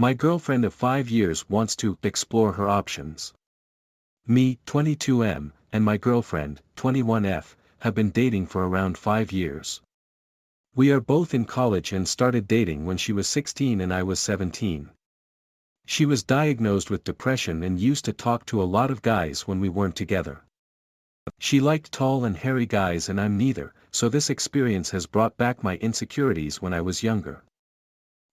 My girlfriend of 5 years wants to explore her options. Me, 22M, and my girlfriend, 21F, have been dating for around 5 years. We are both in college and started dating when she was 16 and I was 17. She was diagnosed with depression and used to talk to a lot of guys when we weren't together. She liked tall and hairy guys and I'm neither, so this experience has brought back my insecurities when I was younger.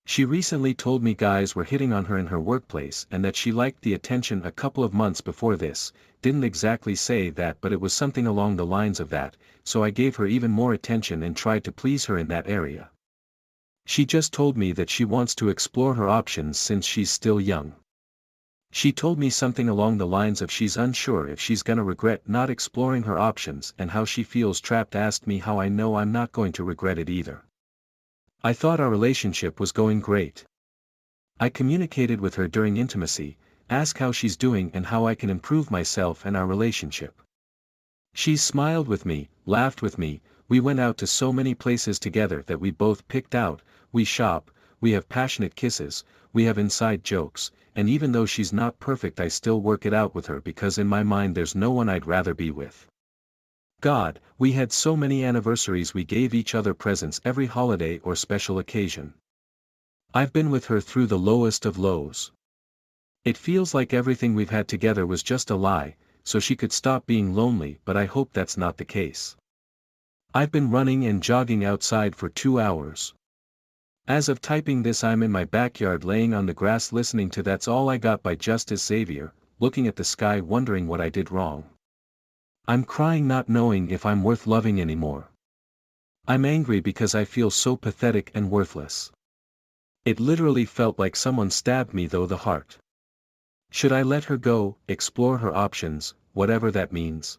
She recently told me guys were hitting on her in her workplace and that she liked the attention a couple of months before this, didn't exactly say that but it was something along the lines of that, so I gave her even more attention and tried to please her in that area. She just told me that she wants to explore her options since she's still young. She told me something along the lines of she's unsure if she's gonna regret not exploring her options and how she feels trapped. Asked me how I know I'm not going to regret it either. I thought our relationship was going great. I communicated with her during intimacy, asked how she's doing and how I can improve myself and our relationship. She smiled with me, laughed with me, we went out to so many places together that we both picked out, we shop, we have passionate kisses, we have inside jokes, and even though she's not perfect I still work it out with her because in my mind there's no one I'd rather be with. God, we had so many anniversaries, we gave each other presents every holiday or special occasion. I've been with her through the lowest of lows. It feels like everything we've had together was just a lie, so she could stop being lonely, but I hope that's not the case. I've been running and jogging outside for 2 hours. As of typing this I'm in my backyard laying on the grass listening to That's All I Got by Justice Xavier, looking at the sky wondering what I did wrong. I'm crying not knowing if I'm worth loving anymore. I'm angry because I feel so pathetic and worthless. It literally felt like someone stabbed me through the heart. Should I let her go, explore her options, whatever that means?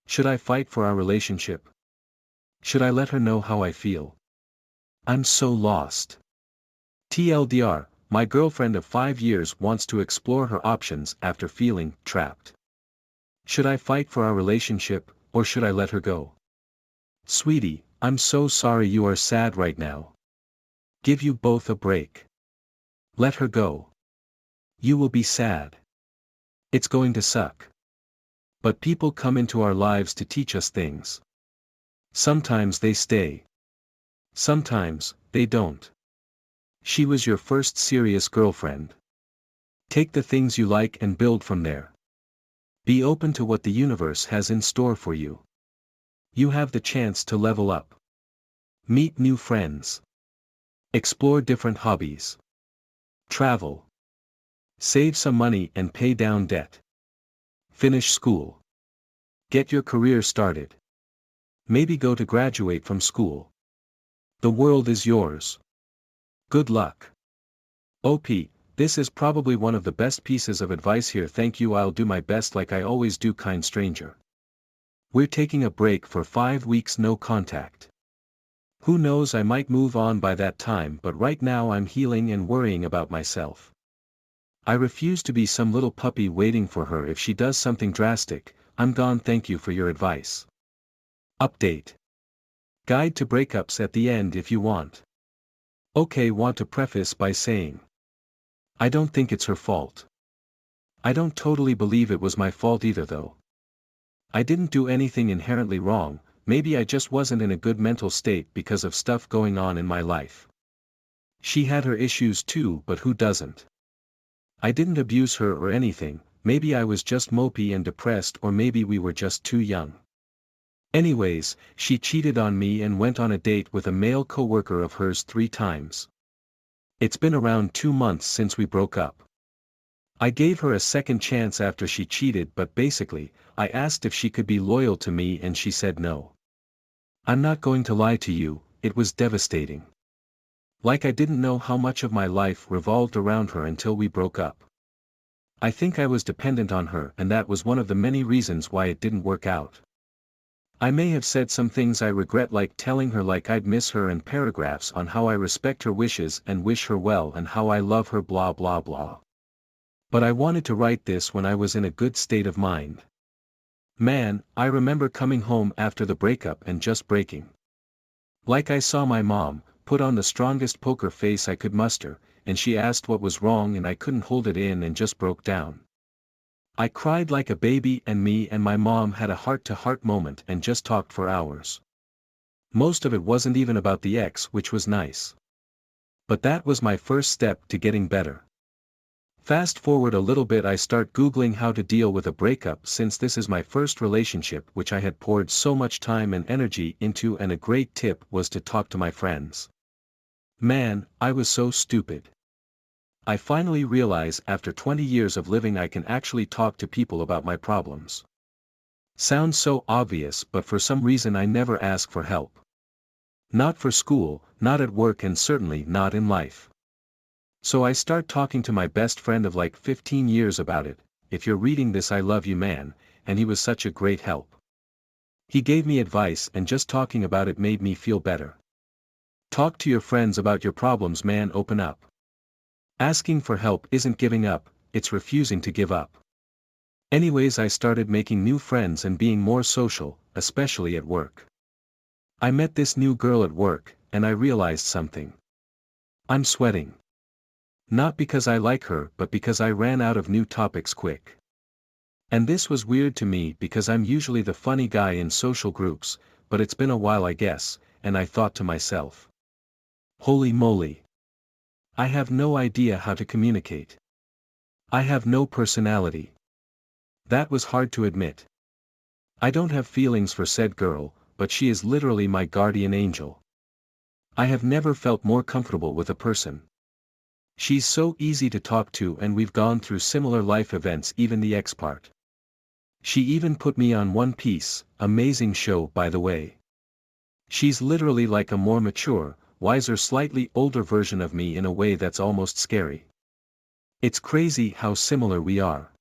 Should I fight for our relationship? Should I let her know how I feel? I'm so lost. TLDR, my girlfriend of 5 years wants to explore her options after feeling trapped. Should I fight for our relationship, or should I let her go? Sweetie, I'm so sorry you are sad right now. Give you both a break. Let her go. You will be sad. It's going to suck. But people come into our lives to teach us things. Sometimes they stay. Sometimes, they don't. She was your first serious girlfriend. Take the things you like and build from there. Be open to what the universe has in store for you. You have the chance to level up. Meet new friends. Explore different hobbies. Travel. Save some money and pay down debt. Finish school. Get your career started. Maybe go to graduate from school. The world is yours. Good luck. OP, this is probably one of the best pieces of advice here. Thank you. I'll do my best like I always do, kind stranger. We're taking a break for 5 weeks, no contact. Who knows, I might move on by that time, but right now I'm healing and worrying about myself. I refuse to be some little puppy waiting for her. If she does something drastic, I'm gone. Thank you for your advice. Update. Guide to breakups at the end if you want. Okay, want to preface by saying, I don't think it's her fault. I don't totally believe it was my fault either though. I didn't do anything inherently wrong, maybe I just wasn't in a good mental state because of stuff going on in my life. She had her issues too, but who doesn't? I didn't abuse her or anything, maybe I was just mopey and depressed, or maybe we were just too young. Anyways, she cheated on me and went on a date with a male coworker of hers 3 times. It's been around 2 months since we broke up. I gave her a second chance after she cheated, but basically, I asked if she could be loyal to me and she said no. I'm not going to lie to you, it was devastating. Like I didn't know how much of my life revolved around her until we broke up. I think I was dependent on her, and that was one of the many reasons why it didn't work out. I may have said some things I regret, like telling her like I'd miss her, and paragraphs on how I respect her wishes and wish her well and how I love her, blah blah blah. But I wanted to write this when I was in a good state of mind. Man, I remember coming home after the breakup and just breaking. Like I saw my mom, put on the strongest poker face I could muster, and she asked what was wrong and I couldn't hold it in and just broke down. I cried like a baby and me and my mom had a heart-to-heart moment and just talked for hours. Most of it wasn't even about the ex, which was nice. But that was my first step to getting better. Fast forward a little bit, I start Googling how to deal with a breakup since this is my first relationship which I had poured so much time and energy into, and a great tip was to talk to my friends. Man, I was so stupid. I finally realize after 20 years of living I can actually talk to people about my problems. Sounds so obvious, but for some reason I never ask for help. Not for school, not at work, and certainly not in life. So I start talking to my best friend of like 15 years about it. If you're reading this, I love you, man, and he was such a great help. He gave me advice and just talking about it made me feel better. Talk to your friends about your problems, man, open up. Asking for help isn't giving up, it's refusing to give up. Anyways, I started making new friends and being more social, especially at work. I met this new girl at work, and I realized something. I'm sweating. Not because I like her, but because I ran out of new topics quick. And this was weird to me because I'm usually the funny guy in social groups, but it's been a while, I guess, and I thought to myself, holy moly. I have no idea how to communicate. I have no personality. That was hard to admit. I don't have feelings for said girl, but she is literally my guardian angel. I have never felt more comfortable with a person. She's so easy to talk to and we've gone through similar life events, even the ex part. She even put me on One Piece, amazing show by the way. She's literally like a more mature, wiser, slightly older version of me in a way that's almost scary. It's crazy how similar we are.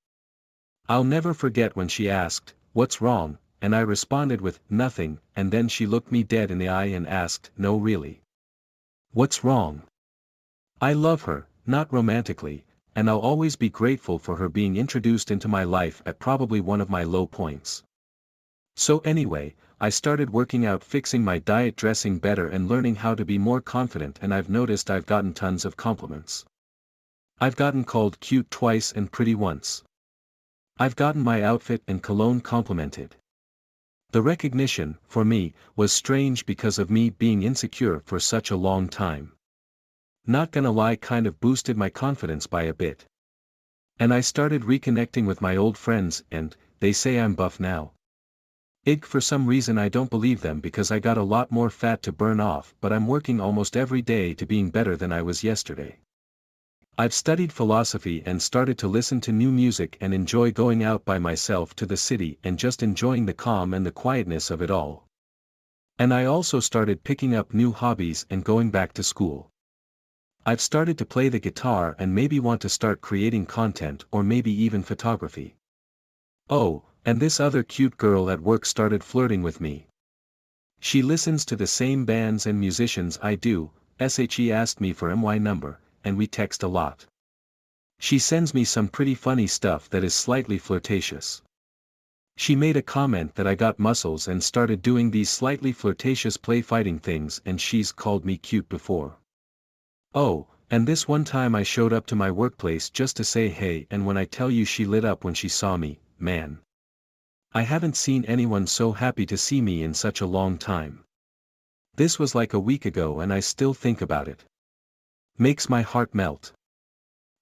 I'll never forget when she asked, "What's wrong?" and I responded with, "Nothing," and then she looked me dead in the eye and asked, "No, really? What's wrong?" I love her, not romantically, and I'll always be grateful for her being introduced into my life at probably one of my low points. So anyway, I started working out, fixing my diet, dressing better, and learning how to be more confident, and I've noticed I've gotten tons of compliments. I've gotten called cute twice and pretty once. I've gotten my outfit and cologne complimented. The recognition, for me, was strange because of me being insecure for such a long time. Not gonna lie, kind of boosted my confidence by a bit. And I started reconnecting with my old friends, and they say I'm buff now. For some reason I don't believe them because I got a lot more fat to burn off, but I'm working almost every day to being better than I was yesterday. I've studied philosophy and started to listen to new music and enjoy going out by myself to the city and just enjoying the calm and the quietness of it all. And I also started picking up new hobbies and going back to school. I've started to play the guitar and maybe want to start creating content or maybe even photography. Oh, and this other cute girl at work started flirting with me. She listens to the same bands and musicians I do. She asked me for my number, and we text a lot. She sends me some pretty funny stuff that is slightly flirtatious. She made a comment that I got muscles and started doing these slightly flirtatious play fighting things, and she's called me cute before. Oh, and this one time I showed up to my workplace just to say hey, and when I tell you she lit up when she saw me, man. I haven't seen anyone so happy to see me in such a long time. This was like a week ago and I still think about it. Makes my heart melt.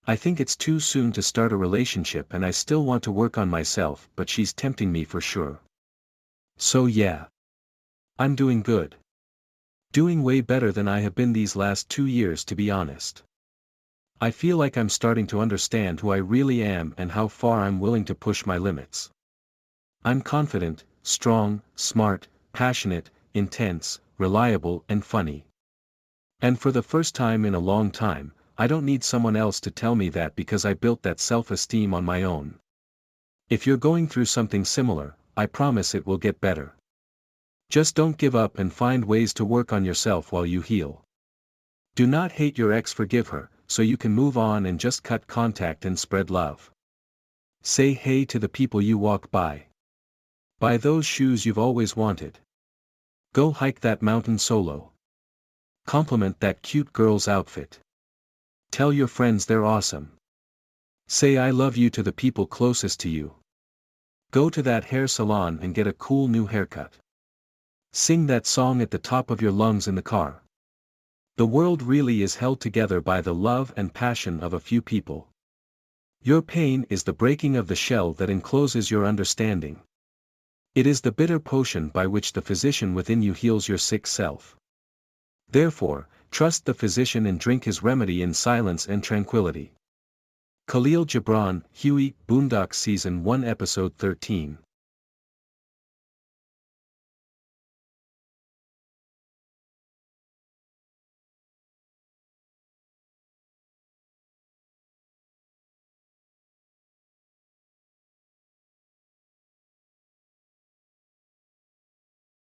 I think it's too soon to start a relationship and I still want to work on myself, but she's tempting me for sure. So yeah. I'm doing good. Doing way better than I have been these last 2 years, to be honest. I feel like I'm starting to understand who I really am and how far I'm willing to push my limits. I'm confident, strong, smart, passionate, intense, reliable, and funny. And for the first time in a long time, I don't need someone else to tell me that because I built that self-esteem on my own. If you're going through something similar, I promise it will get better. Just don't give up and find ways to work on yourself while you heal. Do not hate your ex, forgive her, so you can move on and just cut contact and spread love. Say hey to the people you walk by. Buy those shoes you've always wanted. Go hike that mountain solo. Compliment that cute girl's outfit. Tell your friends they're awesome. Say I love you to the people closest to you. Go to that hair salon and get a cool new haircut. Sing that song at the top of your lungs in the car. The world really is held together by the love and passion of a few people. Your pain is the breaking of the shell that encloses your understanding. It is the bitter potion by which the physician within you heals your sick self. Therefore, trust the physician and drink his remedy in silence and tranquility. Khalil Gibran, Huey, Boondocks Season 1 Episode 13.